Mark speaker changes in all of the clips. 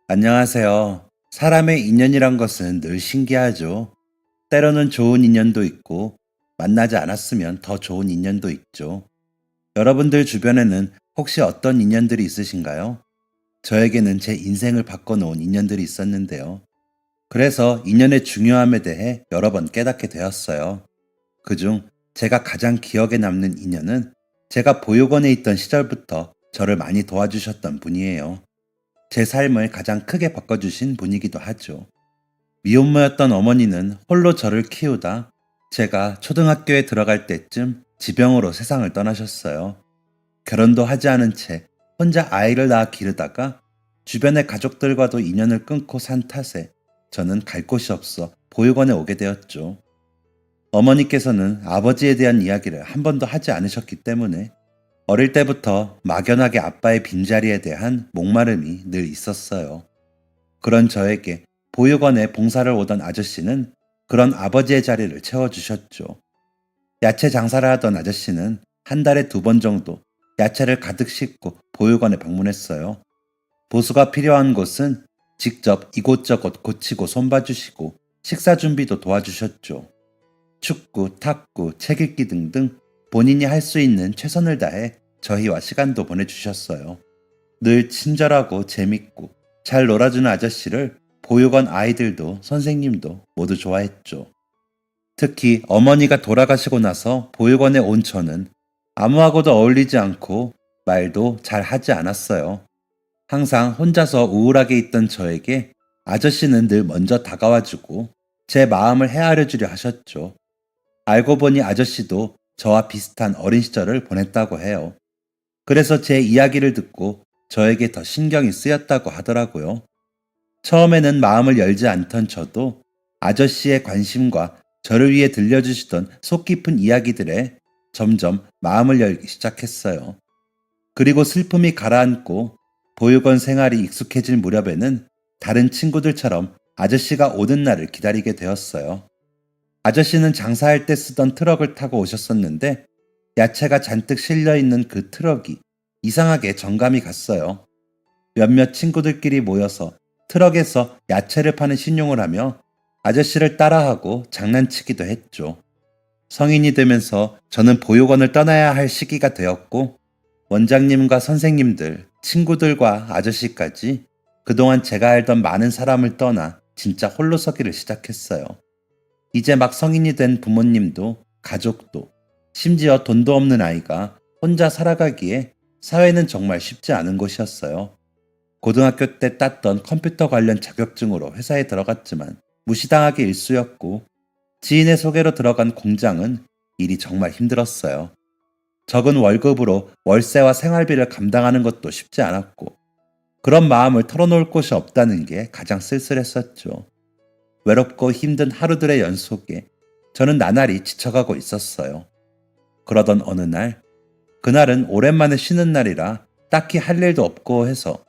Speaker 1: 안녕하세요. 사람의 인연이란 것은 늘 신기하죠. 때로는 좋은 인연도 있고, 만나지 않았으면 더 좋은 인연도 있죠. 여러분들 주변에는 혹시 어떤 인연들이 있으신가요? 저에게는 제 인생을 바꿔놓은 인연들이 있었는데요. 그래서 인연의 중요함에 대해 여러 번 깨닫게 되었어요. 그중 제가 가장 기억에 남는 인연은 제가 보육원에 있던 시절부터 저를 많이 도와주셨던 분이에요. 제 삶을 가장 크게 바꿔주신 분이기도 하죠. 미혼모였던 어머니는 홀로 저를 키우다 제가 초등학교에 들어갈 때쯤 지병으로 세상을 떠나셨어요. 결혼도 하지 않은 채 혼자 아이를 낳아 기르다가 주변의 가족들과도 인연을 끊고 산 탓에 저는 갈 곳이 없어 보육원에 오게 되었죠. 어머니께서는 아버지에 대한 이야기를 한 번도 하지 않으셨기 때문에 어릴 때부터 막연하게 아빠의 빈자리에 대한 목마름이 늘 있었어요. 그런 저에게 보육원에 봉사를 오던 아저씨는 그런 아버지의 자리를 채워주셨죠. 야채 장사를 하던 아저씨는 한 달에 2번 정도 야채를 가득 싣고 보육원에 방문했어요. 보수가 필요한 곳은 직접 이곳저곳 고치고 손봐주시고 식사 준비도 도와주셨죠. 축구, 탁구, 책 읽기 등등 본인이 할 수 있는 최선을 다해 저희와 시간도 보내주셨어요. 늘 친절하고 재밌고 잘 놀아주는 아저씨를 보육원 아이들도 선생님도 모두 좋아했죠. 특히 어머니가 돌아가시고 나서 보육원에 온 저는 아무하고도 어울리지 않고 말도 잘 하지 않았어요. 항상 혼자서 우울하게 있던 저에게 아저씨는 늘 먼저 다가와주고 제 마음을 헤아려 주려 하셨죠. 알고 보니 아저씨도 저와 비슷한 어린 시절을 보냈다고 해요. 그래서 제 이야기를 듣고 저에게 더 신경이 쓰였다고 하더라고요. 처음에는 마음을 열지 않던 저도 아저씨의 관심과 저를 위해 들려주시던 속 깊은 이야기들에 점점 마음을 열기 시작했어요. 그리고 슬픔이 가라앉고 보육원 생활이 익숙해질 무렵에는 다른 친구들처럼 아저씨가 오는 날을 기다리게 되었어요. 아저씨는 장사할 때 쓰던 트럭을 타고 오셨었는데 야채가 잔뜩 실려 있는 그 트럭이 이상하게 정감이 갔어요. 몇몇 친구들끼리 모여서 트럭에서 야채를 파는 신용을 하며 아저씨를 따라하고 장난치기도 했죠. 성인이 되면서 저는 보육원을 떠나야 할 시기가 되었고 원장님과 선생님들, 친구들과 아저씨까지 그동안 제가 알던 많은 사람을 떠나 진짜 홀로 서기를 시작했어요. 이제 막 성인이 된 부모님도 가족도 심지어 돈도 없는 아이가 혼자 살아가기에 사회는 정말 쉽지 않은 곳이었어요. 고등학교 때 땄던 컴퓨터 관련 자격증으로 회사에 들어갔지만 무시당하기 일쑤였고 지인의 소개로 들어간 공장은 일이 정말 힘들었어요. 적은 월급으로 월세와 생활비를 감당하는 것도 쉽지 않았고 그런 마음을 털어놓을 곳이 없다는 게 가장 쓸쓸했었죠. 외롭고 힘든 하루들의 연속에 저는 나날이 지쳐가고 있었어요. 그러던 어느 날, 그날은 오랜만에 쉬는 날이라 딱히 할 일도 없고 해서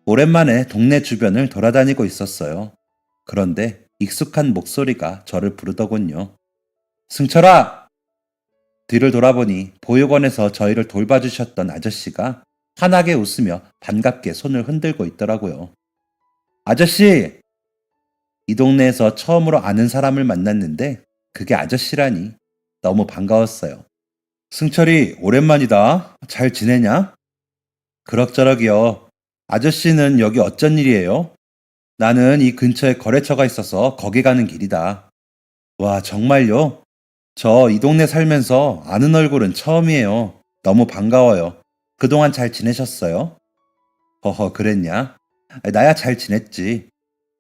Speaker 1: 오랜만에 동네 주변을 돌아다니고 있었어요. 그런데 익숙한 목소리가 저를 부르더군요. 승철아! 뒤를 돌아보니 보육원에서 저희를 돌봐주셨던 아저씨가 환하게 웃으며 반갑게 손을 흔들고 있더라고요. 아저씨! 이 동네에서 처음으로 아는 사람을 만났는데 그게 아저씨라니 너무 반가웠어요. 승철이 오랜만이다. 잘 지내냐? 그럭저럭이요. 아저씨는 여기 어쩐 일이에요? 나는 이 근처에 거래처가 있어서 거기 가는 길이다. 와, 정말요? 저 이 동네 살면서 아는 얼굴은 처음이에요. 너무 반가워요. 그동안 잘 지내셨어요? 허허, 그랬냐? 나야 잘 지냈지.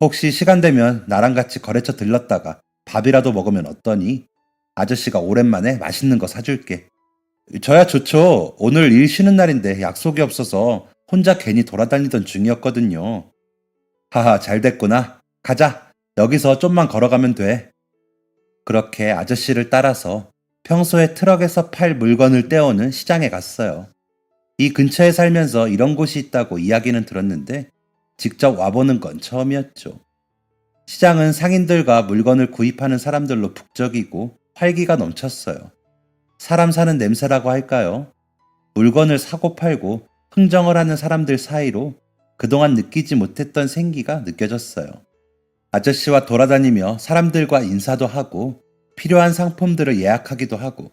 Speaker 1: 혹시 시간 되면 나랑 같이 거래처 들렀다가 밥이라도 먹으면 어떠니? 아저씨가 오랜만에 맛있는 거 사줄게. 저야 좋죠. 오늘 일 쉬는 날인데 약속이 없어서 혼자 괜히 돌아다니던 중이었거든요. 하하, 잘 됐구나. 가자. 여기서 좀만 걸어가면 돼. 그렇게 아저씨를 따라서 평소에 트럭에서 팔 물건을 떼어오는 시장에 갔어요. 이 근처에 살면서 이런 곳이 있다고 이야기는 들었는데 직접 와보는 건 처음이었죠. 시장은 상인들과 물건을 구입하는 사람들로 북적이고 활기가 넘쳤어요. 사람 사는 냄새라고 할까요? 물건을 사고 팔고 흥정을 하는 사람들 사이로 그동안 느끼지 못했던 생기가 느껴졌어요. 아저씨와 돌아다니며 사람들과 인사도 하고 필요한 상품들을 예약하기도 하고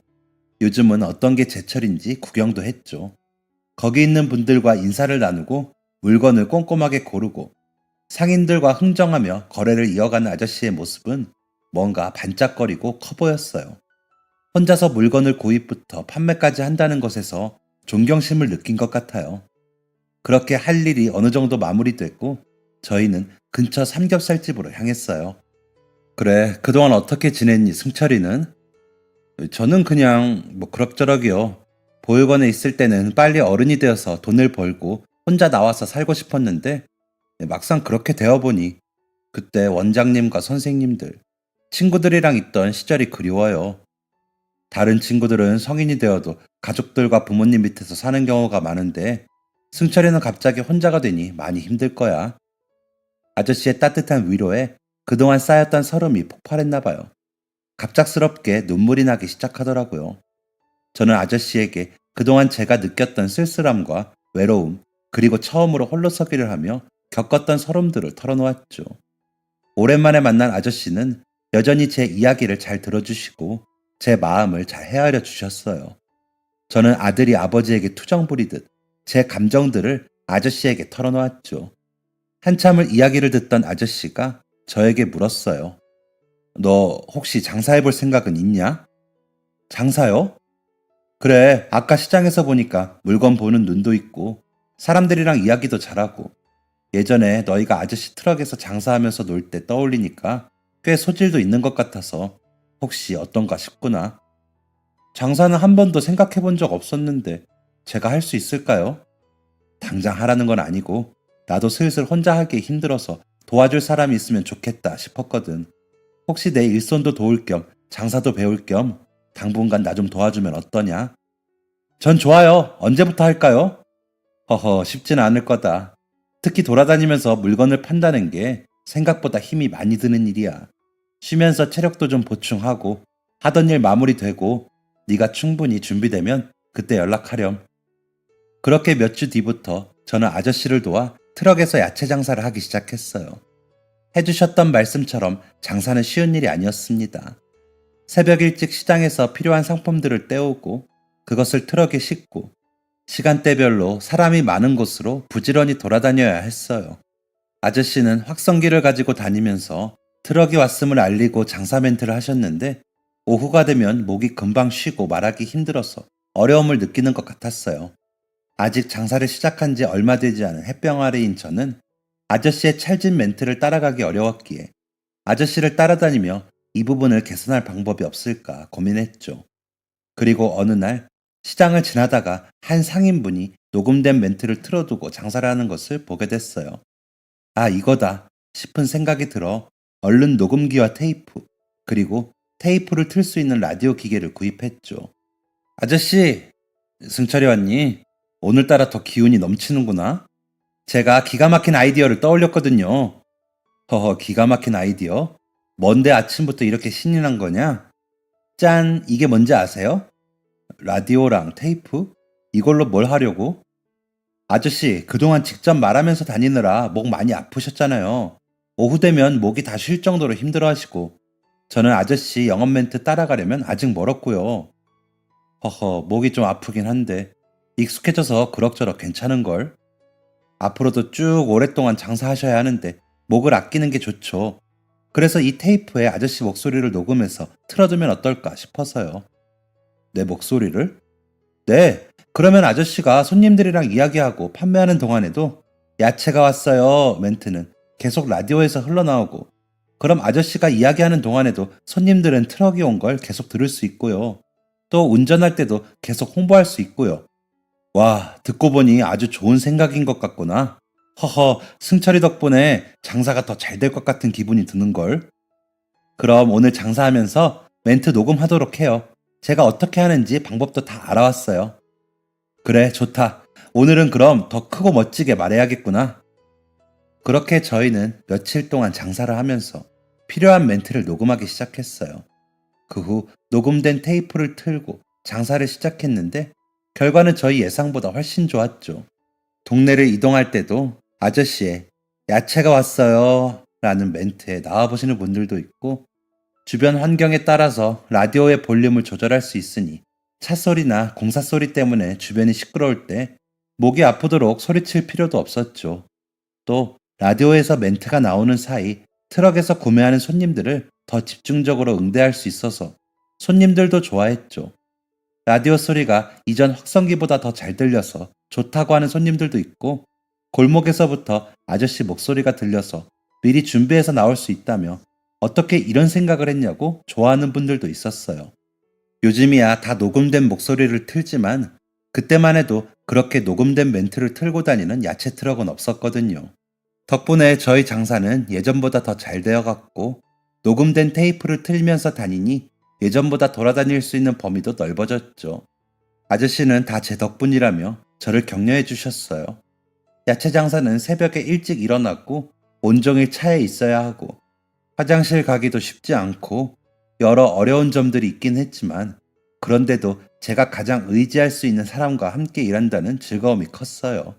Speaker 1: 요즘은 어떤 게 제철인지 구경도 했죠. 거기 있는 분들과 인사를 나누고 물건을 꼼꼼하게 고르고 상인들과 흥정하며 거래를 이어가는 아저씨의 모습은 뭔가 반짝거리고 커 보였어요. 혼자서 물건을 구입부터 판매까지 한다는 것에서 존경심을 느낀 것 같아요. 그렇게 할 일이 어느 정도 마무리됐고 저희는 근처 삼겹살집으로 향했어요. 그래, 그동안 어떻게 지냈니, 승철이는? 저는 그냥 뭐 그럭저럭이요. 보육원에 있을 때는 빨리 어른이 되어서 돈을 벌고 혼자 나와서 살고 싶었는데 막상 그렇게 되어보니 그때 원장님과 선생님들, 친구들이랑 있던 시절이 그리워요. 다른 친구들은 성인이 되어도 가족들과 부모님 밑에서 사는 경우가 많은데 승철이는 갑자기 혼자가 되니 많이 힘들 거야. 아저씨의 따뜻한 위로에 그동안 쌓였던 서름이 폭발했나 봐요. 갑작스럽게 눈물이 나기 시작하더라고요. 저는 아저씨에게 그동안 제가 느꼈던 쓸쓸함과 외로움, 그리고 처음으로 홀로서기를 하며 겪었던 서름들을 털어놓았죠. 오랜만에 만난 아저씨는 여전히 제 이야기를 잘 들어주시고 제 마음을 잘 헤아려 주셨어요. 저는 아들이 아버지에게 투정 부리듯 제 감정들을 아저씨에게 털어놓았죠. 한참을 이야기를 듣던 아저씨가 저에게 물었어요. 너 혹시 장사해 볼 생각은 있냐? 장사요? 그래, 아까 시장에서 보니까 물건 보는 눈도 있고 사람들이랑 이야기도 잘하고 예전에 너희가 아저씨 트럭에서 장사하면서 놀 때 떠올리니까 꽤 소질도 있는 것 같아서 혹시 어떤가 싶구나. 장사는 한 번도 생각해 본 적 없었는데 제가 할 수 있을까요? 당장 하라는 건 아니고 나도 슬슬 혼자 하기 힘들어서 도와줄 사람이 있으면 좋겠다 싶었거든. 혹시 내 일손도 도울 겸 장사도 배울 겸 당분간 나 좀 도와주면 어떠냐? 전 좋아요. 언제부터 할까요? 허허, 쉽지는 않을 거다. 특히 돌아다니면서 물건을 판다는 게 생각보다 힘이 많이 드는 일이야. 쉬면서 체력도 좀 보충하고 하던 일 마무리되고 네가 충분히 준비되면 그때 연락하렴. 그렇게 몇 주 뒤부터 저는 아저씨를 도와 트럭에서 야채 장사를 하기 시작했어요. 해주셨던 말씀처럼 장사는 쉬운 일이 아니었습니다. 새벽 일찍 시장에서 필요한 상품들을 떼오고 그것을 트럭에 싣고 시간대별로 사람이 많은 곳으로 부지런히 돌아다녀야 했어요. 아저씨는 확성기를 가지고 다니면서 트럭이 왔음을 알리고 장사 멘트를 하셨는데 오후가 되면 목이 금방 쉬고 말하기 힘들어서 어려움을 느끼는 것 같았어요. 아직 장사를 시작한 지 얼마 되지 않은 햇병 아래인 저는 아저씨의 찰진 멘트를 따라가기 어려웠기에 아저씨를 따라다니며 이 부분을 개선할 방법이 없을까 고민했죠. 그리고 어느 날 시장을 지나다가 한 상인분이 녹음된 멘트를 틀어두고 장사를 하는 것을 보게 됐어요. 아, 이거다 싶은 생각이 들어 얼른 녹음기와 테이프, 그리고 테이프를 틀 수 있는 라디오 기계를 구입했죠. 아저씨, 승철이 왔니? 오늘따라 더 기운이 넘치는구나. 제가 기가 막힌 아이디어를 떠올렸거든요. 허허, 기가 막힌 아이디어? 뭔데 아침부터 이렇게 신이 난 거냐? 짠, 이게 뭔지 아세요? 라디오랑 테이프? 이걸로 뭘 하려고? 아저씨, 그동안 직접 말하면서 다니느라 목 많이 아프셨잖아요. 오후 되면 목이 다 쉴 정도로 힘들어 하시고, 저는 아저씨 영업 멘트 따라가려면 아직 멀었고요. 허허, 목이 좀 아프긴 한데, 익숙해져서 그럭저럭 괜찮은걸? 앞으로도 쭉 오랫동안 장사하셔야 하는데, 목을 아끼는 게 좋죠. 그래서 이 테이프에 아저씨 목소리를 녹음해서 틀어두면 어떨까 싶어서요. 내 목소리를? 네, 그러면 아저씨가 손님들이랑 이야기하고 판매하는 동안에도 야채가 왔어요 멘트는 계속 라디오에서 흘러나오고 그럼 아저씨가 이야기하는 동안에도 손님들은 트럭이 온 걸 계속 들을 수 있고요. 또 운전할 때도 계속 홍보할 수 있고요. 와, 듣고 보니 아주 좋은 생각인 것 같구나. 허허, 승철이 덕분에 장사가 더 잘 될 것 같은 기분이 드는걸. 그럼 오늘 장사하면서 멘트 녹음하도록 해요. 제가 어떻게 하는지 방법도 다 알아왔어요. 그래, 좋다. 오늘은 그럼 더 크고 멋지게 말해야겠구나. 그렇게 저희는 며칠 동안 장사를 하면서 필요한 멘트를 녹음하기 시작했어요. 그 후 녹음된 테이프를 틀고 장사를 시작했는데 결과는 저희 예상보다 훨씬 좋았죠. 동네를 이동할 때도 아저씨의 야채가 왔어요 라는 멘트에 나와보시는 분들도 있고, 주변 환경에 따라서 라디오의 볼륨을 조절할 수 있으니 차 소리나 공사 소리 때문에 주변이 시끄러울 때 목이 아프도록 소리칠 필요도 없었죠. 또 라디오에서 멘트가 나오는 사이 트럭에서 구매하는 손님들을 더 집중적으로 응대할 수 있어서 손님들도 좋아했죠. 라디오 소리가 이전 확성기보다 더 잘 들려서 좋다고 하는 손님들도 있고, 골목에서부터 아저씨 목소리가 들려서 미리 준비해서 나올 수 있다며 어떻게 이런 생각을 했냐고 좋아하는 분들도 있었어요. 요즘이야 다 녹음된 목소리를 틀지만 그때만 해도 그렇게 녹음된 멘트를 틀고 다니는 야채 트럭은 없었거든요. 덕분에 저희 장사는 예전보다 더 잘 되어갔고, 녹음된 테이프를 틀면서 다니니 예전보다 돌아다닐 수 있는 범위도 넓어졌죠. 아저씨는 다 제 덕분이라며 저를 격려해 주셨어요. 야채 장사는 새벽에 일찍 일어났고 온종일 차에 있어야 하고 화장실 가기도 쉽지 않고 여러 어려운 점들이 있긴 했지만, 그런데도 제가 가장 의지할 수 있는 사람과 함께 일한다는 즐거움이 컸어요.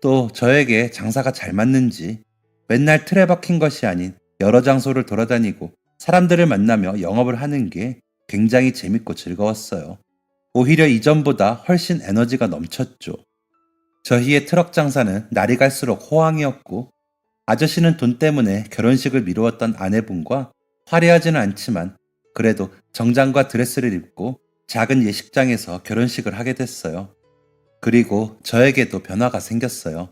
Speaker 1: 또 저에게 장사가 잘 맞는지 맨날 틀에 박힌 것이 아닌 여러 장소를 돌아다니고 사람들을 만나며 영업을 하는 게 굉장히 재밌고 즐거웠어요. 오히려 이전보다 훨씬 에너지가 넘쳤죠. 저희의 트럭 장사는 날이 갈수록 호황이었고, 아저씨는 돈 때문에 결혼식을 미루었던 아내분과 화려하지는 않지만 그래도 정장과 드레스를 입고 작은 예식장에서 결혼식을 하게 됐어요. 그리고 저에게도 변화가 생겼어요.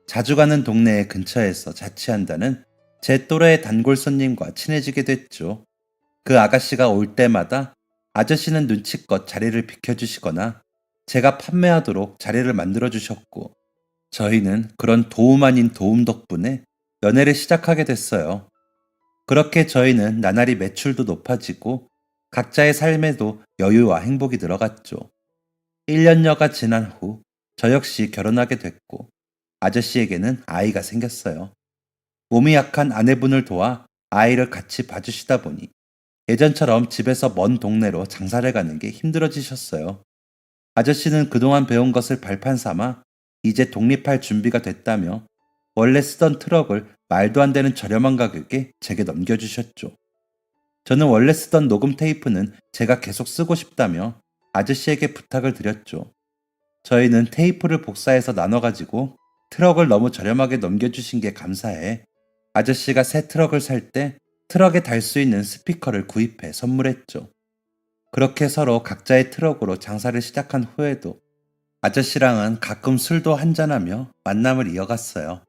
Speaker 1: 자주 가는 동네 근처에서 자취한다는 제 또래의 단골 손님과 친해지게 됐죠. 그 아가씨가 올 때마다 아저씨는 눈치껏 자리를 비켜주시거나 제가 판매하도록 자리를 만들어주셨고, 저희는 그런 도움 아닌 도움 덕분에 연애를 시작하게 됐어요. 그렇게 저희는 나날이 매출도 높아지고 각자의 삶에도 여유와 행복이 들어갔죠. 1년여가 지난 후 저 역시 결혼하게 됐고 아저씨에게는 아이가 생겼어요. 몸이 약한 아내분을 도와 아이를 같이 봐주시다 보니 예전처럼 집에서 먼 동네로 장사를 가는 게 힘들어지셨어요. 아저씨는 그동안 배운 것을 발판 삼아 이제 독립할 준비가 됐다며 원래 쓰던 트럭을 말도 안 되는 저렴한 가격에 제게 넘겨주셨죠. 저는 원래 쓰던 녹음 테이프는 제가 계속 쓰고 싶다며 아저씨에게 부탁을 드렸죠. 저희는 테이프를 복사해서 나눠가지고 트럭을 너무 저렴하게 넘겨주신 게 감사해 아저씨가 새 트럭을 살 때 트럭에 달 수 있는 스피커를 구입해 선물했죠. 그렇게 서로 각자의 트럭으로 장사를 시작한 후에도 아저씨랑은 가끔 술도 한잔하며 만남을 이어갔어요.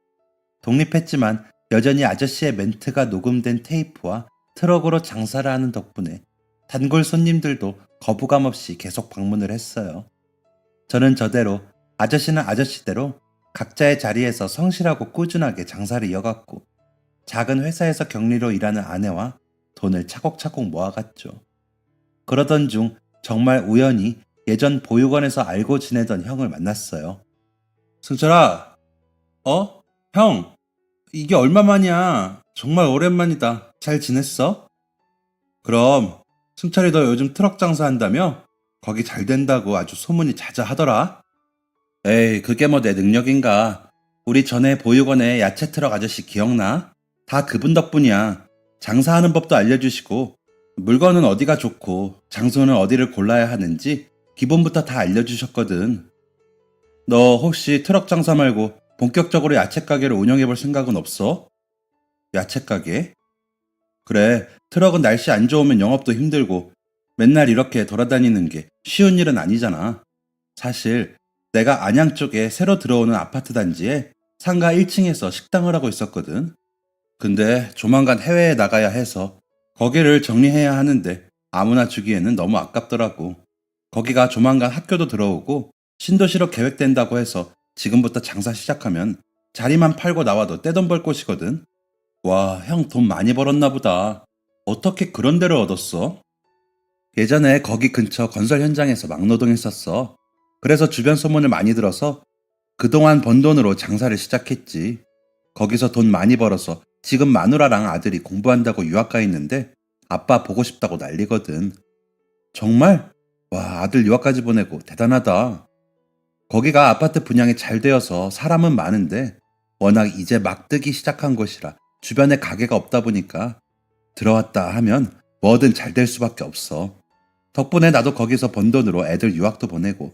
Speaker 1: 독립했지만 여전히 아저씨의 멘트가 녹음된 테이프와 트럭으로 장사를 하는 덕분에 단골 손님들도 거부감 없이 계속 방문을 했어요. 저는 저대로, 아저씨는 아저씨대로 각자의 자리에서 성실하고 꾸준하게 장사를 이어갔고, 작은 회사에서 격리로 일하는 아내와 돈을 차곡차곡 모아갔죠. 그러던 중 정말 우연히 예전 보육원에서 알고 지내던 형을 만났어요. 승철아, 형, 이게 얼마만이야? 정말 오랜만이다. 잘 지냈어? 그럼, 승철이 너 요즘 트럭 장사한다며? 거기 잘 된다고 아주 소문이 자자하더라. 에이, 그게 뭐 내 능력인가. 우리 전에 보육원에 야채 트럭 아저씨 기억나? 다 그분 덕분이야. 장사하는 법도 알려주시고, 물건은 어디가 좋고, 장소는 어디를 골라야 하는지 기본부터 다 알려주셨거든. 너 혹시 트럭 장사 말고 본격적으로 야채 가게를 운영해 볼 생각은 없어? 야채 가게? 그래, 트럭은 날씨 안 좋으면 영업도 힘들고 맨날 이렇게 돌아다니는 게 쉬운 일은 아니잖아. 사실 내가 안양 쪽에 새로 들어오는 아파트 단지에 상가 1층에서 식당을 하고 있었거든. 근데 조만간 해외에 나가야 해서 거기를 정리해야 하는데 아무나 주기에는 너무 아깝더라고. 거기가 조만간 학교도 들어오고 신도시로 계획된다고 해서 지금부터 장사 시작하면 자리만 팔고 나와도 떼돈 벌 곳이거든. 와, 형 돈 많이 벌었나 보다. 어떻게 그런 데를 얻었어? 예전에 거기 근처 건설 현장에서 막노동했었어. 그래서 주변 소문을 많이 들어서 그동안 번 돈으로 장사를 시작했지. 거기서 돈 많이 벌어서 지금 마누라랑 아들이 공부한다고 유학 가 있는데 아빠 보고 싶다고 난리거든. 정말? 와, 아들 유학까지 보내고 대단하다. 거기가 아파트 분양이 잘 되어서 사람은 많은데 워낙 이제 막 뜨기 시작한 곳이라 주변에 가게가 없다 보니까 들어왔다 하면 뭐든 잘 될 수밖에 없어. 덕분에 나도 거기서 번 돈으로 애들 유학도 보내고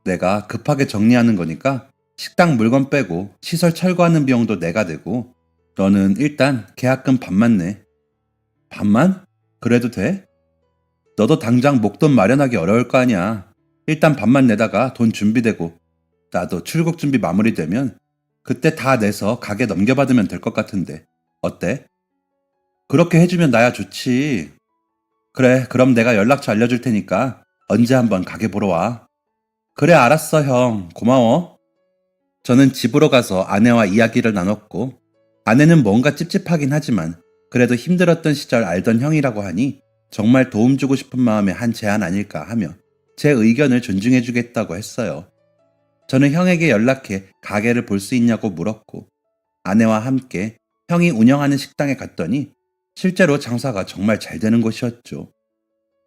Speaker 1: 내가 급하게 정리하는 거니까 식당 물건 빼고 시설 철거하는 비용도 내가 내고 너는 일단 계약금 반만 내. 반만? 그래도 돼? 너도 당장 목돈 마련하기 어려울 거 아니야. 일단 반만 내다가 돈 준비되고 나도 출국 준비 마무리되면 그때 다 내서 가게 넘겨받으면 될 것 같은데 어때? 그렇게 해주면 나야 좋지. 그래, 그럼 내가 연락처 알려줄 테니까 언제 한번 가게 보러 와. 그래, 알았어, 형. 고마워. 저는 집으로 가서 아내와 이야기를 나눴고 아내는 뭔가 찝찝하긴 하지만 그래도 힘들었던 시절 알던 형이라고 하니 정말 도움 주고 싶은 마음의 한 제안 아닐까 하며 제 의견을 존중해 주겠다고 했어요. 저는 형에게 연락해 가게를 볼 수 있냐고 물었고 아내와 함께 형이 운영하는 식당에 갔더니 실제로 장사가 정말 잘 되는 곳이었죠.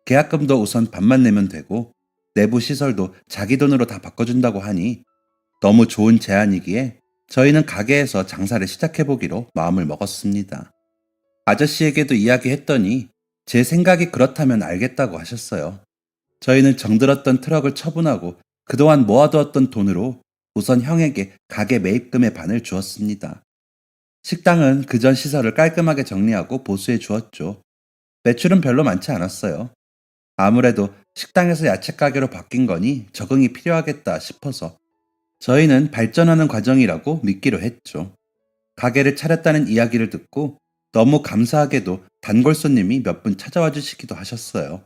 Speaker 1: 계약금도 우선 반만 내면 되고 내부 시설도 자기 돈으로 다 바꿔준다고 하니 너무 좋은 제안이기에 저희는 가게에서 장사를 시작해보기로 마음을 먹었습니다. 아저씨에게도 이야기했더니 제 생각이 그렇다면 알겠다고 하셨어요. 저희는 정들었던 트럭을 처분하고 그동안 모아두었던 돈으로 우선 형에게 가게 매입금의 반을 주었습니다. 식당은 그전 시설을 깔끔하게 정리하고 보수해 주었죠. 매출은 별로 많지 않았어요. 아무래도 식당에서 야채 가게로 바뀐 거니 적응이 필요하겠다 싶어서 저희는 발전하는 과정이라고 믿기로 했죠. 가게를 차렸다는 이야기를 듣고 너무 감사하게도 단골 손님이 몇 분 찾아와 주시기도 하셨어요.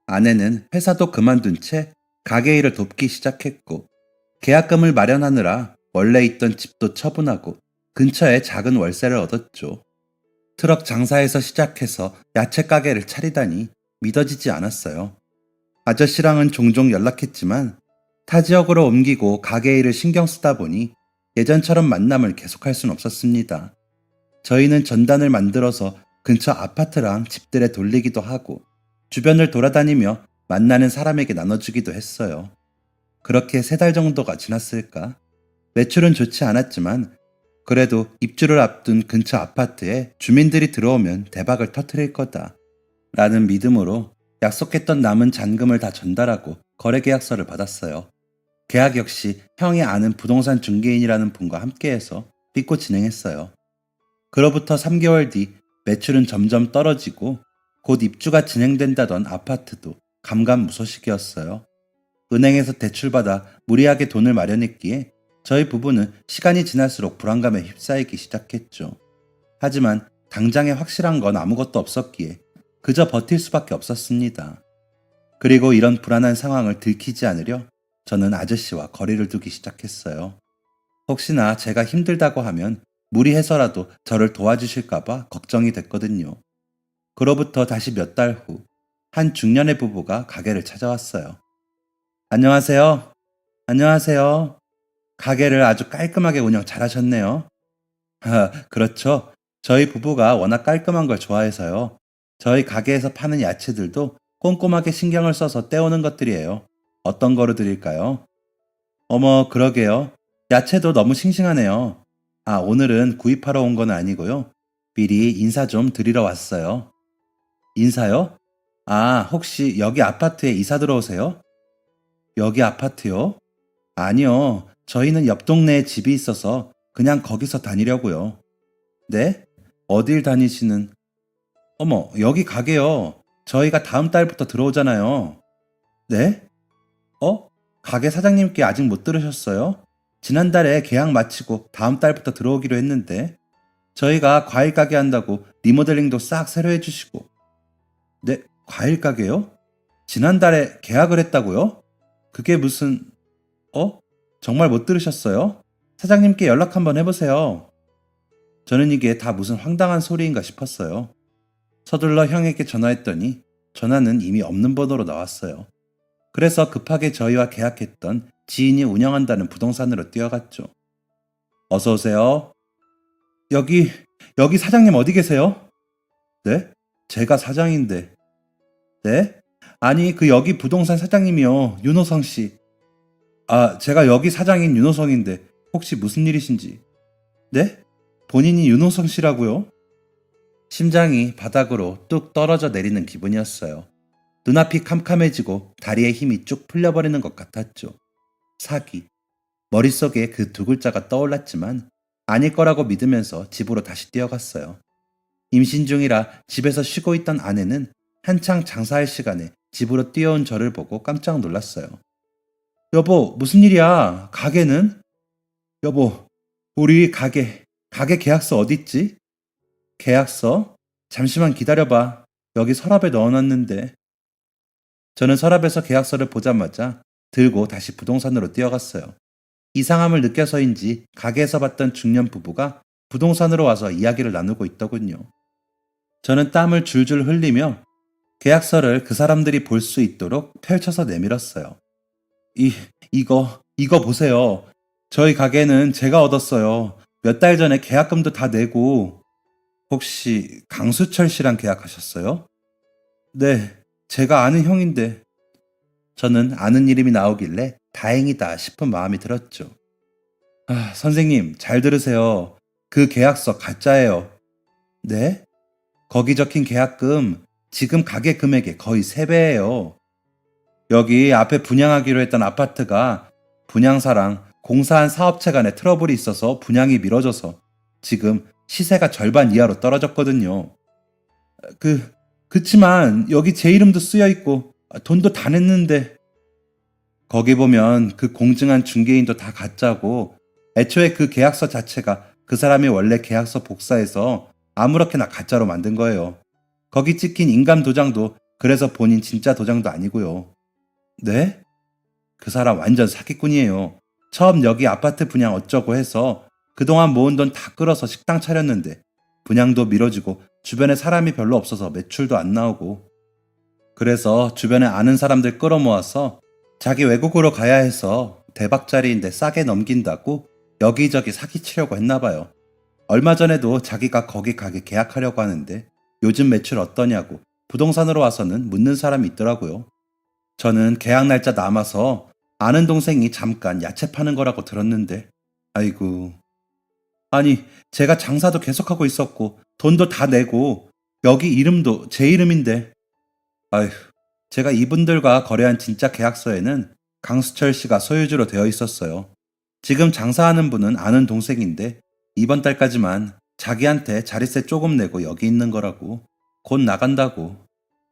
Speaker 1: 아내는 회사도 그만둔 채 가게 일을 돕기 시작했고 계약금을 마련하느라 원래 있던 집도 처분하고 근처에 작은 월세를 얻었죠. 트럭 장사에서 시작해서 야채 가게를 차리다니 믿어지지 않았어요. 아저씨랑은 종종 연락했지만 타 지역으로 옮기고 가게 일을 신경 쓰다 보니 예전처럼 만남을 계속할 순 없었습니다. 저희는 전단을 만들어서 근처 아파트랑 집들에 돌리기도 하고 주변을 돌아다니며 만나는 사람에게 나눠주기도 했어요. 그렇게 3달 정도가 지났을까? 매출은 좋지 않았지만 그래도 입주를 앞둔 근처 아파트에 주민들이 들어오면 대박을 터뜨릴 거다 라는 믿음으로 약속했던 남은 잔금을 다 전달하고 거래계약서를 받았어요. 계약 역시 형이 아는 부동산 중개인이라는 분과 함께해서 믿고 진행했어요. 그로부터 3개월 뒤 매출은 점점 떨어지고 곧 입주가 진행된다던 아파트도 감감무소식이었어요. 은행에서 대출받아 무리하게 돈을 마련했기에 저희 부부는 시간이 지날수록 불안감에 휩싸이기 시작했죠. 하지만 당장에 확실한 건 아무것도 없었기에 그저 버틸 수밖에 없었습니다. 그리고 이런 불안한 상황을 들키지 않으려 저는 아저씨와 거리를 두기 시작했어요. 혹시나 제가 힘들다고 하면 무리해서라도 저를 도와주실까봐 걱정이 됐거든요. 그로부터 다시 몇 달 후, 한 중년의 부부가 가게를 찾아왔어요. 안녕하세요. 안녕하세요. 가게를 아주 깔끔하게 운영 잘하셨네요. 그렇죠. 저희 부부가 워낙 깔끔한 걸 좋아해서요. 저희 가게에서 파는 야채들도 꼼꼼하게 신경을 써서 떼오는 것들이에요. 어떤 거로 드릴까요? 어머, 그러게요. 야채도 너무 싱싱하네요. 아, 오늘은 구입하러 온 건 아니고요. 미리 인사 좀 드리러 왔어요. 인사요? 아, 혹시 여기 아파트에 이사 들어오세요? 여기 아파트요? 아니요. 저희는 옆 동네에 집이 있어서 그냥 거기서 다니려고요. 네? 어딜 다니시는? 어머, 여기 가게요. 저희가 다음 달부터 들어오잖아요. 네? 가게 사장님께 아직 못 들으셨어요? 지난달에 계약 마치고 다음 달부터 들어오기로 했는데 저희가 과일 가게 한다고 리모델링도 싹 새로 해주시고. 네? 과일 가게요? 지난달에 계약을 했다고요? 그게 무슨... 정말 못 들으셨어요? 사장님께 연락 한번 해보세요. 저는 이게 다 무슨 황당한 소리인가 싶었어요. 서둘러 형에게 전화했더니 전화는 이미 없는 번호로 나왔어요. 그래서 급하게 저희와 계약했던 지인이 운영한다는 부동산으로 뛰어갔죠. 어서 오세요. 여기 사장님 어디 계세요? 네? 제가 사장인데. 네? 아니, 여기 부동산 사장님이요. 윤호성 씨. 아, 제가 여기 사장인 윤호성인데 혹시 무슨 일이신지. 네? 본인이 윤호성 씨라고요? 심장이 바닥으로 뚝 떨어져 내리는 기분이었어요. 눈앞이 캄캄해지고 다리에 힘이 쭉 풀려버리는 것 같았죠. 사기. 머릿속에 그 두 글자가 떠올랐지만 아닐 거라고 믿으면서 집으로 다시 뛰어갔어요. 임신 중이라 집에서 쉬고 있던 아내는 한창 장사할 시간에 집으로 뛰어온 저를 보고 깜짝 놀랐어요. 여보, 무슨 일이야? 가게는? 여보, 우리 가게 계약서 어딨지? 계약서? 잠시만 기다려봐. 여기 서랍에 넣어놨는데. 저는 서랍에서 계약서를 보자마자 들고 다시 부동산으로 뛰어갔어요. 이상함을 느껴서인지 가게에서 봤던 중년 부부가 부동산으로 와서 이야기를 나누고 있더군요. 저는 땀을 줄줄 흘리며 계약서를 그 사람들이 볼 수 있도록 펼쳐서 내밀었어요. 이거 보세요. 저희 가게는 제가 얻었어요. 몇 달 전에 계약금도 다 내고. 혹시 강수철 씨랑 계약하셨어요? 네, 제가 아는 형인데. 저는 아는 이름이 나오길래 다행이다 싶은 마음이 들었죠. 선생님, 잘 들으세요. 그 계약서 가짜예요. 네? 거기 적힌 계약금, 지금 가게 금액의 거의 3배예요. 여기 앞에 분양하기로 했던 아파트가 분양사랑 공사한 사업체 간에 트러블이 있어서 분양이 미뤄져서 지금 시세가 절반 이하로 떨어졌거든요. 그, 그치만 여기 제 이름도 쓰여 있고 돈도 다 냈는데 거기 보면 그 공증한 중개인도 다 가짜고 애초에 그 계약서 자체가 그 사람이 원래 계약서 복사해서 아무렇게나 가짜로 만든 거예요. 거기 찍힌 인감 도장도 그래서 본인 진짜 도장도 아니고요. 네? 그 사람 완전 사기꾼이에요. 처음 여기 아파트 분양 어쩌고 해서 그동안 모은 돈 다 끌어서 식당 차렸는데 분양도 미뤄지고 주변에 사람이 별로 없어서 매출도 안 나오고 그래서 주변에 아는 사람들 끌어모아서 자기 외국으로 가야 해서 대박자리인데 싸게 넘긴다고 여기저기 사기치려고 했나 봐요. 얼마 전에도 자기가 거기 가게 계약하려고 하는데 요즘 매출 어떠냐고 부동산으로 와서는 묻는 사람이 있더라고요. 저는 계약 날짜 남아서 아는 동생이 잠깐 야채 파는 거라고 들었는데 아이고. 아니, 제가 장사도 계속하고 있었고 돈도 다 내고 여기 이름도 제 이름인데 아휴. 제가 이분들과 거래한 진짜 계약서에는 강수철 씨가 소유주로 되어 있었어요. 지금 장사하는 분은 아는 동생인데 이번 달까지만 자기한테 자릿세 조금 내고 여기 있는 거라고. 곧 나간다고.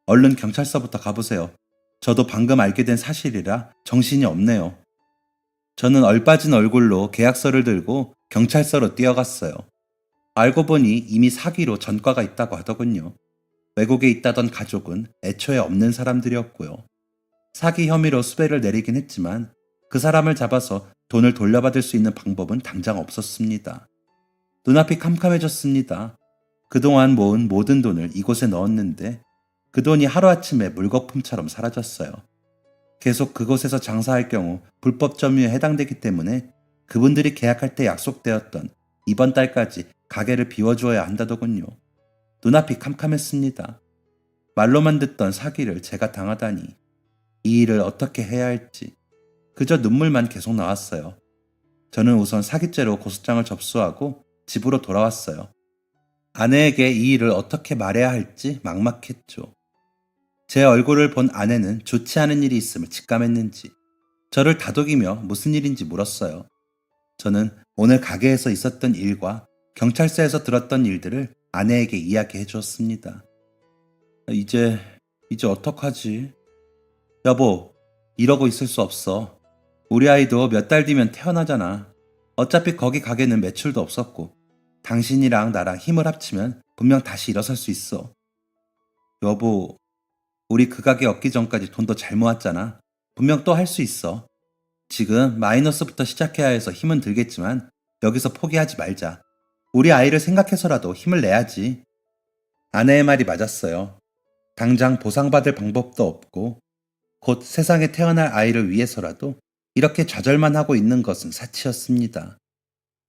Speaker 1: 얼른 경찰서부터 가보세요. 저도 방금 알게 된 사실이라 정신이 없네요. 저는 얼빠진 얼굴로 계약서를 들고 경찰서로 뛰어갔어요. 알고 보니 이미 사기로 전과가 있다고 하더군요. 외국에 있다던 가족은 애초에 없는 사람들이었고요. 사기 혐의로 수배를 내리긴 했지만 그 사람을 잡아서 돈을 돌려받을 수 있는 방법은 당장 없었습니다. 눈앞이 캄캄해졌습니다. 그동안 모은 모든 돈을 이곳에 넣었는데 그 돈이 하루아침에 물거품처럼 사라졌어요. 계속 그곳에서 장사할 경우 불법 점유에 해당되기 때문에 그분들이 계약할 때 약속되었던 이번 달까지 가게를 비워주어야 한다더군요. 눈앞이 캄캄했습니다. 말로만 듣던 사기를 제가 당하다니 이 일을 어떻게 해야 할지 그저 눈물만 계속 나왔어요. 저는 우선 사기죄로 고소장을 접수하고 집으로 돌아왔어요. 아내에게 이 일을 어떻게 말해야 할지 막막했죠. 제 얼굴을 본 아내는 좋지 않은 일이 있음을 직감했는지 저를 다독이며 무슨 일인지 물었어요. 저는 오늘 가게에서 있었던 일과 경찰서에서 들었던 일들을 아내에게 이야기해 주었습니다. 이제 어떡하지? 여보, 이러고 있을 수 없어. 우리 아이도 몇 달 뒤면 태어나잖아. 어차피 거기 가게는 매출도 없었고 당신이랑 나랑 힘을 합치면 분명 다시 일어설 수 있어. 여보, 우리 그 가게 얻기 전까지 돈도 잘 모았잖아. 분명 또 할 수 있어. 지금 마이너스부터 시작해야 해서 힘은 들겠지만 여기서 포기하지 말자. 우리 아이를 생각해서라도 힘을 내야지. 아내의 말이 맞았어요. 당장 보상받을 방법도 없고 곧 세상에 태어날 아이를 위해서라도 이렇게 좌절만 하고 있는 것은 사치였습니다.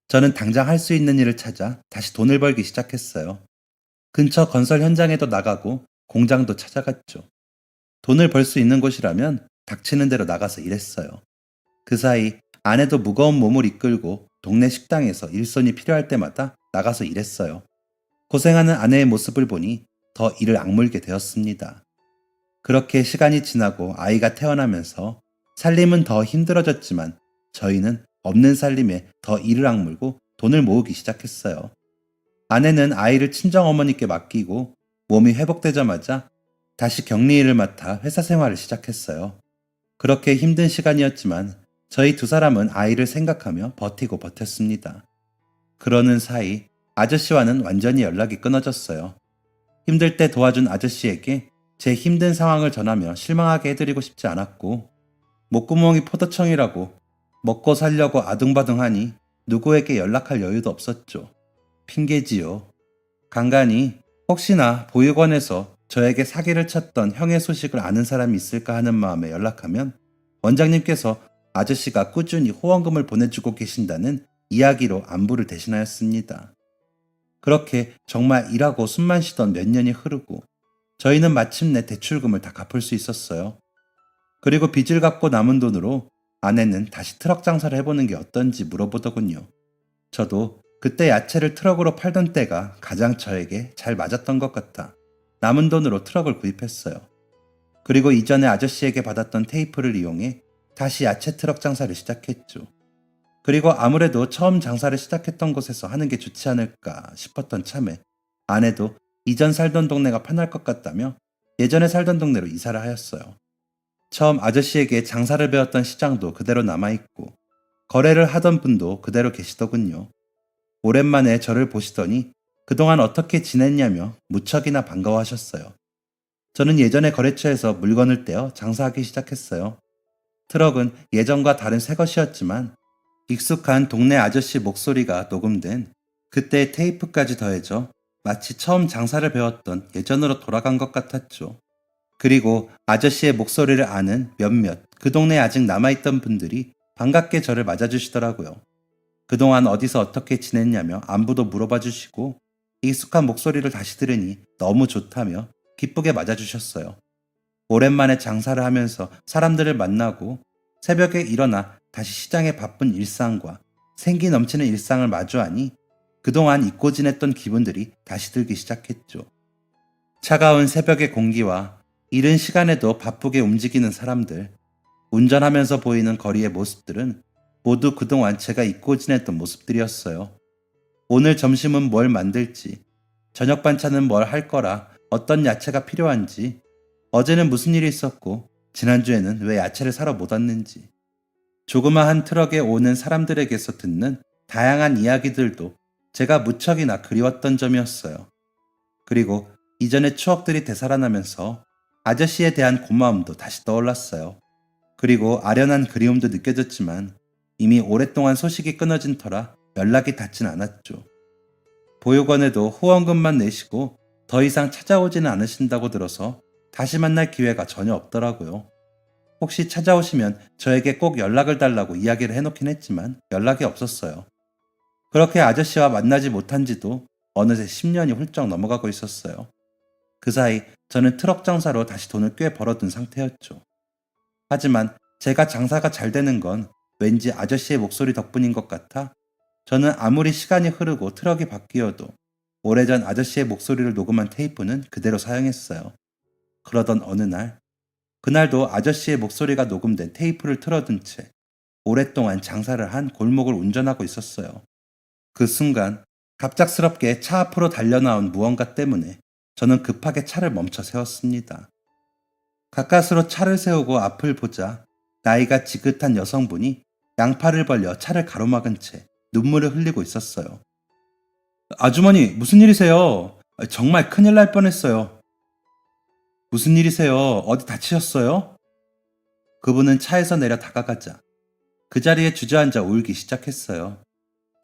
Speaker 1: 저는 당장 할 수 있는 일을 찾아 다시 돈을 벌기 시작했어요. 근처 건설 현장에도 나가고 공장도 찾아갔죠. 돈을 벌 수 있는 곳이라면 닥치는 대로 나가서 일했어요. 그 사이 아내도 무거운 몸을 이끌고 동네 식당에서 일손이 필요할 때마다 나가서 일했어요. 고생하는 아내의 모습을 보니 더 이를 악물게 되었습니다. 그렇게 시간이 지나고 아이가 태어나면서 살림은 더 힘들어졌지만 저희는 없는 살림에 더 이를 악물고 돈을 모으기 시작했어요. 아내는 아이를 친정어머니께 맡기고 몸이 회복되자마자 다시 격리일을 맡아 회사 생활을 시작했어요. 그렇게 힘든 시간이었지만 저희 두 사람은 아이를 생각하며 버티고 버텼습니다. 그러는 사이 아저씨와는 완전히 연락이 끊어졌어요. 힘들 때 도와준 아저씨에게 제 힘든 상황을 전하며 실망하게 해드리고 싶지 않았고, 목구멍이 포도청이라고 먹고 살려고 아둥바둥하니 누구에게 연락할 여유도 없었죠. 핑계지요. 간간히 혹시나 보육원에서 저에게 사기를 쳤던 형의 소식을 아는 사람이 있을까 하는 마음에 연락하면 원장님께서 아저씨가 꾸준히 후원금을 보내주고 계신다는 이야기로 안부를 대신하였습니다. 그렇게 정말 일하고 숨만 쉬던 몇 년이 흐르고 저희는 마침내 대출금을 다 갚을 수 있었어요. 그리고 빚을 갚고 남은 돈으로 아내는 다시 트럭 장사를 해보는 게 어떤지 물어보더군요. 저도 그때 야채를 트럭으로 팔던 때가 가장 저에게 잘 맞았던 것 같아 남은 돈으로 트럭을 구입했어요. 그리고 이전에 아저씨에게 받았던 테이프를 이용해 다시 야채 트럭 장사를 시작했죠. 그리고 아무래도 처음 장사를 시작했던 곳에서 하는 게 좋지 않을까 싶었던 참에 아내도 이전 살던 동네가 편할 것 같다며 예전에 살던 동네로 이사를 하였어요. 처음 아저씨에게 장사를 배웠던 시장도 그대로 남아있고 거래를 하던 분도 그대로 계시더군요. 오랜만에 저를 보시더니 그동안 어떻게 지냈냐며 무척이나 반가워하셨어요. 저는 예전에 거래처에서 물건을 떼어 장사하기 시작했어요. 트럭은 예전과 다른 새 것이었지만 익숙한 동네 아저씨 목소리가 녹음된 그때의 테이프까지 더해져 마치 처음 장사를 배웠던 예전으로 돌아간 것 같았죠. 그리고 아저씨의 목소리를 아는 몇몇 그 동네에 아직 남아있던 분들이 반갑게 저를 맞아주시더라고요. 그동안 어디서 어떻게 지냈냐며 안부도 물어봐 주시고 익숙한 목소리를 다시 들으니 너무 좋다며 기쁘게 맞아주셨어요. 오랜만에 장사를 하면서 사람들을 만나고 새벽에 일어나 다시 시장의 바쁜 일상과 생기 넘치는 일상을 마주하니 그동안 잊고 지냈던 기분들이 다시 들기 시작했죠. 차가운 새벽의 공기와 이른 시간에도 바쁘게 움직이는 사람들, 운전하면서 보이는 거리의 모습들은 모두 그동안 제가 잊고 지냈던 모습들이었어요. 오늘 점심은 뭘 만들지, 저녁 반찬은 뭘 할 거라, 어떤 야채가 필요한지, 어제는 무슨 일이 있었고 지난주에는 왜 야채를 사러 못 왔는지, 조그마한 트럭에 오는 사람들에게서 듣는 다양한 이야기들도 제가 무척이나 그리웠던 점이었어요. 그리고 이전의 추억들이 되살아나면서 아저씨에 대한 고마움도 다시 떠올랐어요. 그리고 아련한 그리움도 느껴졌지만 이미 오랫동안 소식이 끊어진 터라 연락이 닿진 않았죠. 보육원에도 후원금만 내시고 더 이상 찾아오지는 않으신다고 들어서 다시 만날 기회가 전혀 없더라고요. 혹시 찾아오시면 저에게 꼭 연락을 달라고 이야기를 해놓긴 했지만 연락이 없었어요. 그렇게 아저씨와 만나지 못한 지도 어느새 10년이 훌쩍 넘어가고 있었어요. 그 사이 저는 트럭 장사로 다시 돈을 꽤 벌어둔 상태였죠. 하지만 제가 장사가 잘 되는 건 왠지 아저씨의 목소리 덕분인 것 같아 저는 아무리 시간이 흐르고 트럭이 바뀌어도 오래전 아저씨의 목소리를 녹음한 테이프는 그대로 사용했어요. 그러던 어느 날, 그날도 아저씨의 목소리가 녹음된 테이프를 틀어둔 채 오랫동안 장사를 한 골목을 운전하고 있었어요. 그 순간 갑작스럽게 차 앞으로 달려나온 무언가 때문에 저는 급하게 차를 멈춰 세웠습니다. 가까스로 차를 세우고 앞을 보자 나이가 지긋한 여성분이 양팔을 벌려 차를 가로막은 채 눈물을 흘리고 있었어요. 아주머니, 무슨 일이세요? 정말 큰일 날 뻔했어요. 무슨 일이세요? 어디 다치셨어요? 그분은 차에서 내려 다가가자 그 자리에 주저앉아 울기 시작했어요.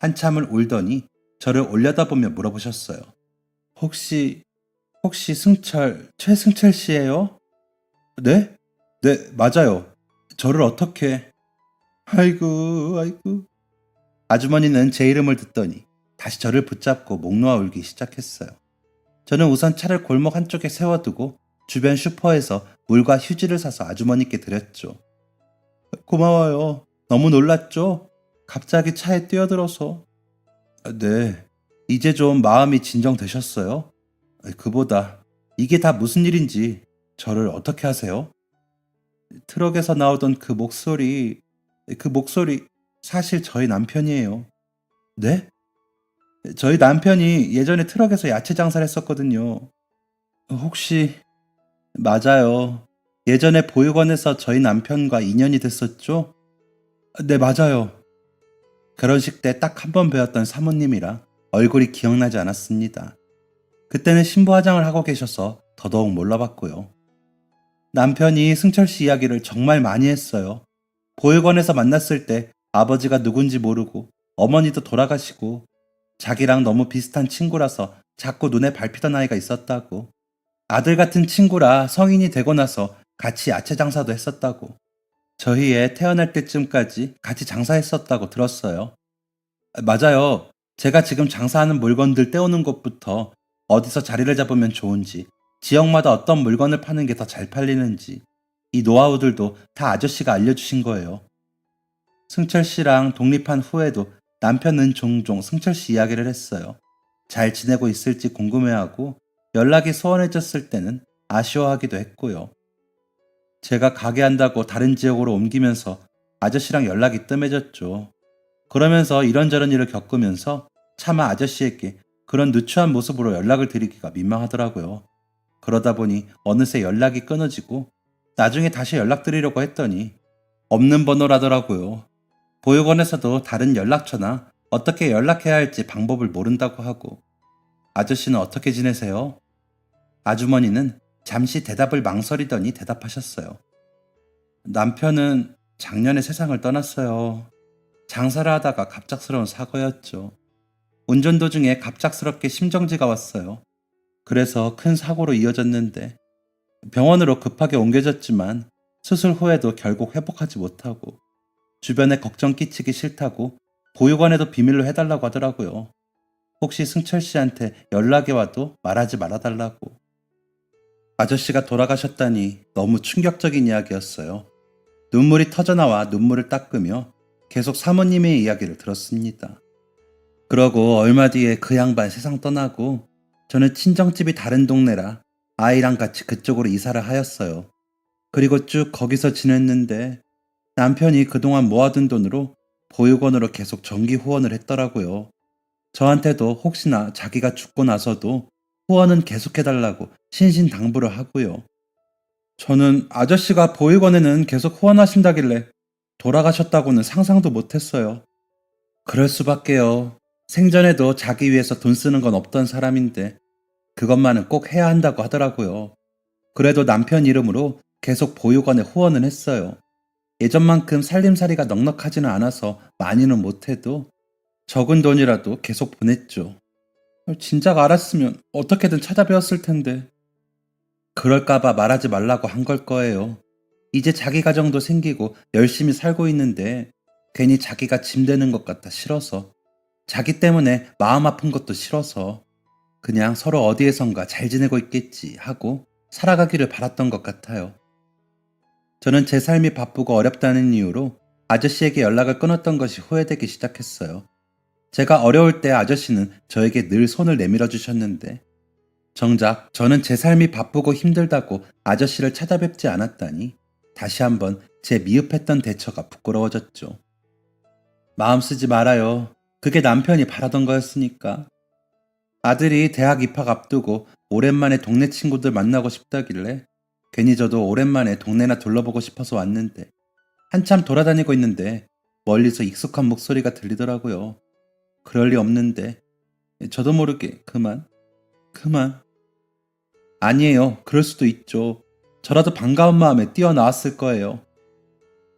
Speaker 1: 한참을 울더니 저를 올려다보며 물어보셨어요. 혹시 최승철 씨예요? 네? 네, 맞아요. 저를 어떻게... 아이고. 아주머니는 제 이름을 듣더니 다시 저를 붙잡고 목 놓아 울기 시작했어요. 저는 우선 차를 골목 한쪽에 세워두고 주변 슈퍼에서 물과 휴지를 사서 아주머니께 드렸죠. 고마워요. 너무 놀랐죠? 갑자기 차에 뛰어들어서. 네. 이제 좀 마음이 진정되셨어요? 그보다 이게 다 무슨 일인지 저를 어떻게 하세요? 트럭에서 나오던 그 목소리 사실 저희 남편이에요. 네? 저희 남편이 예전에 트럭에서 야채 장사를 했었거든요. 혹시 맞아요. 예전에 보육원에서 저희 남편과 인연이 됐었죠? 네, 맞아요. 결혼식 때 딱 한 번 뵈었던 사모님이라 얼굴이 기억나지 않았습니다. 그때는 신부 화장을 하고 계셔서 더더욱 몰라봤고요. 남편이 승철 씨 이야기를 정말 많이 했어요. 보육원에서 만났을 때 아버지가 누군지 모르고 어머니도 돌아가시고 자기랑 너무 비슷한 친구라서 자꾸 눈에 밟히던 아이가 있었다고. 아들 같은 친구라 성인이 되고 나서 같이 야채 장사도 했었다고. 저희 애 태어날 때쯤까지 같이 장사했었다고 들었어요. 맞아요. 제가 지금 장사하는 물건들 떼오는 곳부터 어디서 자리를 잡으면 좋은지, 지역마다 어떤 물건을 파는 게 더 잘 팔리는지, 이 노하우들도 다 아저씨가 알려주신 거예요. 승철 씨랑 독립한 후에도 남편은 종종 승철 씨 이야기를 했어요. 잘 지내고 있을지 궁금해하고 연락이 소원해졌을 때는 아쉬워하기도 했고요. 제가 가게 한다고 다른 지역으로 옮기면서 아저씨랑 연락이 뜸해졌죠. 그러면서 이런저런 일을 겪으면서 차마 아저씨에게 그런 누추한 모습으로 연락을 드리기가 민망하더라고요. 그러다 보니 어느새 연락이 끊어지고 나중에 다시 연락드리려고 했더니 없는 번호라더라고요. 보육원에서도 다른 연락처나 어떻게 연락해야 할지 방법을 모른다고 하고. 아저씨는 어떻게 지내세요? 아주머니는 잠시 대답을 망설이더니 대답하셨어요. 남편은 작년에 세상을 떠났어요. 장사를 하다가 갑작스러운 사고였죠. 운전 도중에 갑작스럽게 심정지가 왔어요. 그래서 큰 사고로 이어졌는데 병원으로 급하게 옮겨졌지만 수술 후에도 결국 회복하지 못하고 주변에 걱정 끼치기 싫다고 보육원에도 비밀로 해달라고 하더라고요. 혹시 승철 씨한테 연락이 와도 말하지 말아달라고. 아저씨가 돌아가셨다니 너무 충격적인 이야기였어요. 눈물이 터져나와 눈물을 닦으며 계속 사모님의 이야기를 들었습니다. 그러고 얼마 뒤에 그 양반 세상 떠나고 저는 친정집이 다른 동네라 아이랑 같이 그쪽으로 이사를 하였어요. 그리고 쭉 거기서 지냈는데 남편이 그동안 모아둔 돈으로 보육원으로 계속 정기 후원을 했더라고요. 저한테도 혹시나 자기가 죽고 나서도 후원은 계속해달라고 신신당부를 하고요. 저는 아저씨가 보육원에는 계속 후원하신다길래 돌아가셨다고는 상상도 못했어요. 그럴 수밖에요. 생전에도 자기 위해서 돈 쓰는 건 없던 사람인데 그것만은 꼭 해야 한다고 하더라고요. 그래도 남편 이름으로 계속 보육원에 후원은 했어요. 예전만큼 살림살이가 넉넉하지는 않아서 많이는 못해도 적은 돈이라도 계속 보냈죠. 진작 알았으면 어떻게든 찾아뵈었을 텐데. 그럴까봐 말하지 말라고 한 걸 거예요. 이제 자기 가정도 생기고 열심히 살고 있는데 괜히 자기가 짐 되는 것 같아 싫어서, 자기 때문에 마음 아픈 것도 싫어서 그냥 서로 어디에선가 잘 지내고 있겠지 하고 살아가기를 바랐던 것 같아요. 저는 제 삶이 바쁘고 어렵다는 이유로 아저씨에게 연락을 끊었던 것이 후회되기 시작했어요. 제가 어려울 때 아저씨는 저에게 늘 손을 내밀어 주셨는데 정작 저는 제 삶이 바쁘고 힘들다고 아저씨를 찾아뵙지 않았다니 다시 한번 제 미흡했던 대처가 부끄러워졌죠. 마음 쓰지 말아요. 그게 남편이 바라던 거였으니까. 아들이 대학 입학 앞두고 오랜만에 동네 친구들 만나고 싶다길래 괜히 저도 오랜만에 동네나 둘러보고 싶어서 왔는데 한참 돌아다니고 있는데 멀리서 익숙한 목소리가 들리더라고요. 그럴 리 없는데 저도 모르게 그만. 아니에요. 그럴 수도 있죠. 저라도 반가운 마음에 뛰어나왔을 거예요.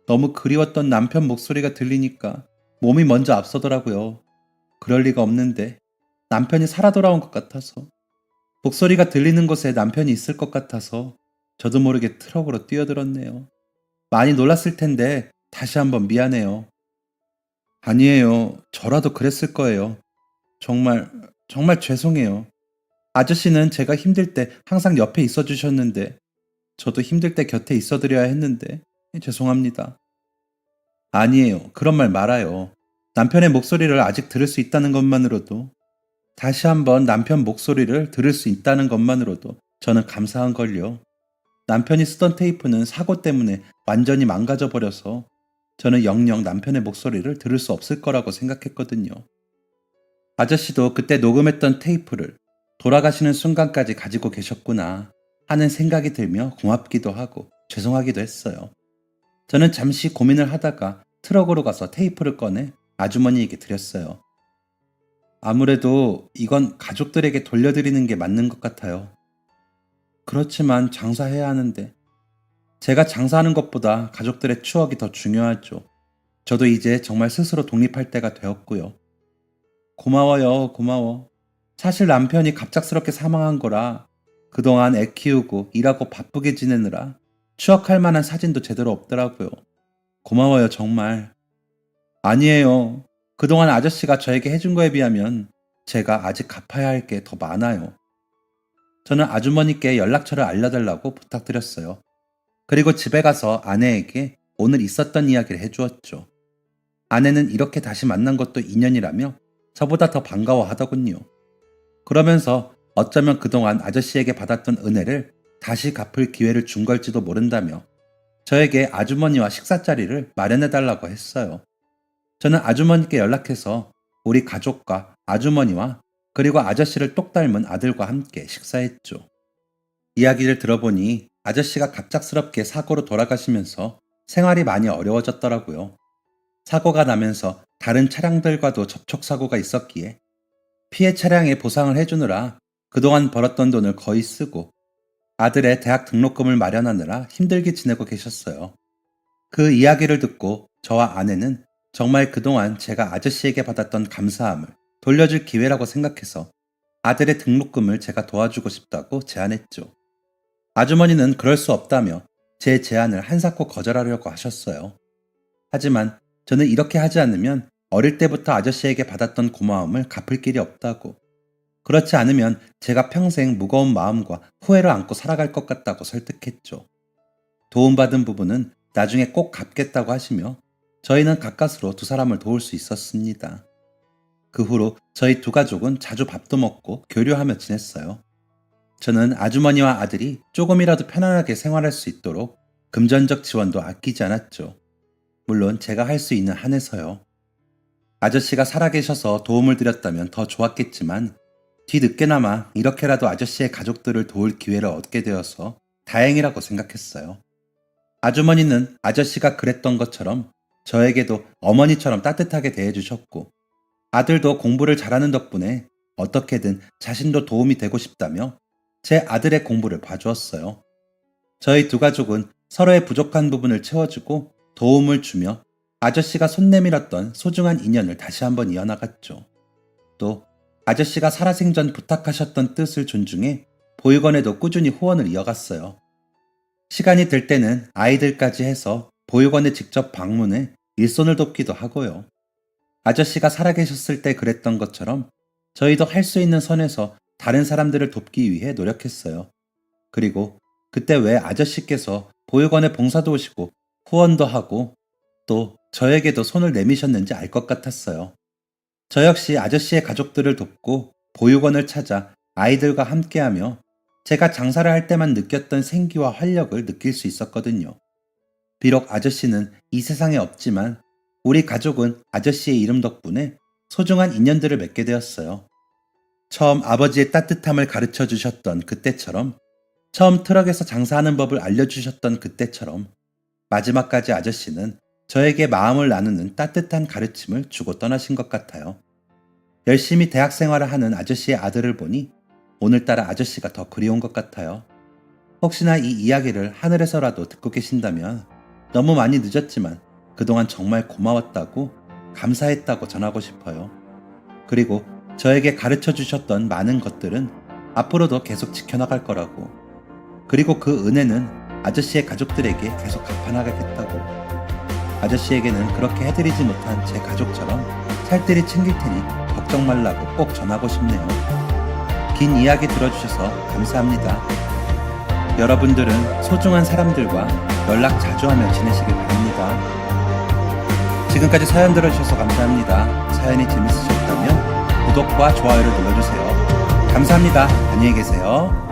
Speaker 1: 너무 그리웠던 남편 목소리가 들리니까 몸이 먼저 앞서더라고요. 그럴 리가 없는데 남편이 살아 돌아온 것 같아서, 목소리가 들리는 곳에 남편이 있을 것 같아서 저도 모르게 트럭으로 뛰어들었네요. 많이 놀랐을 텐데 다시 한번 미안해요. 아니에요. 저라도 그랬을 거예요. 정말 죄송해요. 아저씨는 제가 힘들 때 항상 옆에 있어 주셨는데 저도 힘들 때 곁에 있어 드려야 했는데 죄송합니다. 아니에요. 그런 말 말아요. 남편의 목소리를 아직 들을 수 있다는 것만으로도, 다시 한번 남편 목소리를 들을 수 있다는 것만으로도 저는 감사한걸요. 남편이 쓰던 테이프는 사고 때문에 완전히 망가져 버려서 저는 영영 남편의 목소리를 들을 수 없을 거라고 생각했거든요. 아저씨도 그때 녹음했던 테이프를 돌아가시는 순간까지 가지고 계셨구나 하는 생각이 들며 고맙기도 하고 죄송하기도 했어요. 저는 잠시 고민을 하다가 트럭으로 가서 테이프를 꺼내 아주머니에게 드렸어요. 아무래도 이건 가족들에게 돌려드리는 게 맞는 것 같아요. 그렇지만 장사해야 하는데, 제가 장사하는 것보다 가족들의 추억이 더 중요하죠. 저도 이제 정말 스스로 독립할 때가 되었고요. 고마워요, 고마워. 사실 남편이 갑작스럽게 사망한 거라 그동안 애 키우고 일하고 바쁘게 지내느라 추억할 만한 사진도 제대로 없더라고요. 고마워요, 정말. 아니에요. 그동안 아저씨가 저에게 해준 거에 비하면 제가 아직 갚아야 할 게 더 많아요. 저는 아주머니께 연락처를 알려달라고 부탁드렸어요. 그리고 집에 가서 아내에게 오늘 있었던 이야기를 해주었죠. 아내는 이렇게 다시 만난 것도 인연이라며 저보다 더 반가워하더군요. 그러면서 어쩌면 그동안 아저씨에게 받았던 은혜를 다시 갚을 기회를 준 걸지도 모른다며 저에게 아주머니와 식사 자리를 마련해달라고 했어요. 저는 아주머니께 연락해서 우리 가족과 아주머니와 그리고 아저씨를 똑 닮은 아들과 함께 식사했죠. 이야기를 들어보니 아저씨가 갑작스럽게 사고로 돌아가시면서 생활이 많이 어려워졌더라고요. 사고가 나면서 다른 차량들과도 접촉사고가 있었기에 피해 차량에 보상을 해주느라 그동안 벌었던 돈을 거의 쓰고 아들의 대학 등록금을 마련하느라 힘들게 지내고 계셨어요. 그 이야기를 듣고 저와 아내는 정말 그동안 제가 아저씨에게 받았던 감사함을 돌려줄 기회라고 생각해서 아들의 등록금을 제가 도와주고 싶다고 제안했죠. 아주머니는 그럴 수 없다며 제 제안을 한사코 거절하려고 하셨어요. 하지만 저는 이렇게 하지 않으면 어릴 때부터 아저씨에게 받았던 고마움을 갚을 길이 없다고, 그렇지 않으면 제가 평생 무거운 마음과 후회를 안고 살아갈 것 같다고 설득했죠. 도움받은 부분은 나중에 꼭 갚겠다고 하시며 저희는 가까스로 두 사람을 도울 수 있었습니다. 그 후로 저희 두 가족은 자주 밥도 먹고 교류하며 지냈어요. 저는 아주머니와 아들이 조금이라도 편안하게 생활할 수 있도록 금전적 지원도 아끼지 않았죠. 물론 제가 할 수 있는 한에서요. 아저씨가 살아계셔서 도움을 드렸다면 더 좋았겠지만 뒤늦게나마 이렇게라도 아저씨의 가족들을 도울 기회를 얻게 되어서 다행이라고 생각했어요. 아주머니는 아저씨가 그랬던 것처럼 저에게도 어머니처럼 따뜻하게 대해주셨고, 아들도 공부를 잘하는 덕분에 어떻게든 자신도 도움이 되고 싶다며 제 아들의 공부를 봐주었어요. 저희 두 가족은 서로의 부족한 부분을 채워주고 도움을 주며 아저씨가 손 내밀었던 소중한 인연을 다시 한번 이어나갔죠. 또 아저씨가 살아생전 부탁하셨던 뜻을 존중해 보육원에도 꾸준히 후원을 이어갔어요. 시간이 들 때는 아이들까지 해서 보육원에 직접 방문해 일손을 돕기도 하고요. 아저씨가 살아계셨을 때 그랬던 것처럼 저희도 할 수 있는 선에서 다른 사람들을 돕기 위해 노력했어요. 그리고 그때 왜 아저씨께서 보육원에 봉사도 오시고 후원도 하고 또 저에게도 손을 내미셨는지 알 것 같았어요. 저 역시 아저씨의 가족들을 돕고 보육원을 찾아 아이들과 함께하며 제가 장사를 할 때만 느꼈던 생기와 활력을 느낄 수 있었거든요. 비록 아저씨는 이 세상에 없지만 우리 가족은 아저씨의 이름 덕분에 소중한 인연들을 맺게 되었어요. 처음 아버지의 따뜻함을 가르쳐 주셨던 그때처럼, 처음 트럭에서 장사하는 법을 알려주셨던 그때처럼 마지막까지 아저씨는 저에게 마음을 나누는 따뜻한 가르침을 주고 떠나신 것 같아요. 열심히 대학 생활을 하는 아저씨의 아들을 보니 오늘따라 아저씨가 더 그리운 것 같아요. 혹시나 이 이야기를 하늘에서라도 듣고 계신다면 너무 많이 늦었지만 그동안 정말 고마웠다고, 감사했다고 전하고 싶어요. 그리고 저에게 가르쳐 주셨던 많은 것들은 앞으로도 계속 지켜나갈 거라고, 그리고 그 은혜는 아저씨의 가족들에게 계속 갚아나가겠다고, 아저씨에게는 그렇게 해드리지 못한 제 가족처럼 살뜰히 챙길 테니 걱정 말라고 꼭 전하고 싶네요. 긴 이야기 들어주셔서 감사합니다. 여러분들은 소중한 사람들과 연락 자주 하며 지내시길 바랍니다. 지금까지 사연 들어주셔서 감사합니다. 사연이 재밌으셨다면 구독과 좋아요를 눌러주세요. 감사합니다. 안녕히 계세요.